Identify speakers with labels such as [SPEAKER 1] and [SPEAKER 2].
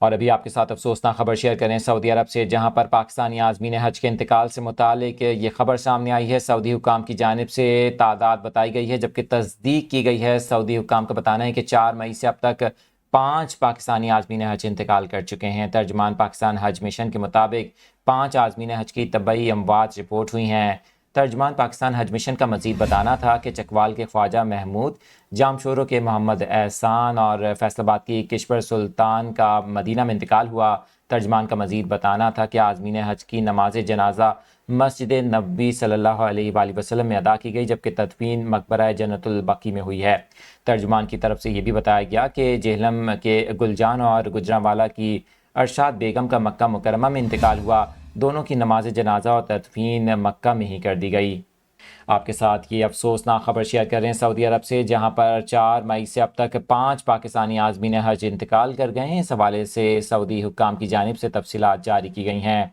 [SPEAKER 1] اور ابھی آپ کے ساتھ افسوسناک خبر شیئر کریں سعودی عرب سے، جہاں پر پاکستانی عازمین حج کے انتقال سے متعلق یہ خبر سامنے آئی ہے۔ سعودی حکام کی جانب سے تعداد بتائی گئی ہے، جبکہ تصدیق کی گئی ہے۔ سعودی حکام کا بتانا ہے کہ 4 مئی سے اب تک 5 پاکستانی عازمین حج انتقال کر چکے ہیں۔ ترجمان پاکستان حج مشن کے مطابق 5 عازمین حج کی طبعی اموات رپورٹ ہوئی ہیں۔ ترجمان پاکستان حج مشن کا مزید بتانا تھا کہ چکوال کے خواجہ محمود، جامشورو کے محمد احسان اور فیصل آباد کی کشور سلطان کا مدینہ میں انتقال ہوا۔ ترجمان کا مزید بتانا تھا کہ عازمین حج کی نماز جنازہ مسجد نبوی صلی اللہ علیہ وآلہ وسلم میں ادا کی گئی، جبکہ تدفین مقبرہ جنت البقیع میں ہوئی ہے۔ ترجمان کی طرف سے یہ بھی بتایا گیا کہ جہلم کے گلجان اور گجرانوالہ کی ارشاد بیگم کا مکہ مکرمہ میں انتقال ہوا۔ دونوں کی نماز جنازہ اور تدفین مکہ میں ہی کر دی گئی۔ آپ کے ساتھ یہ افسوسناک خبر شیئر کر رہے ہیں سعودی عرب سے، جہاں پر 4 مئی سے اب تک 5 پاکستانی عازمین حج انتقال کر گئے ہیں۔ اس حوالے سے سعودی حکام کی جانب سے تفصیلات جاری کی گئی ہیں۔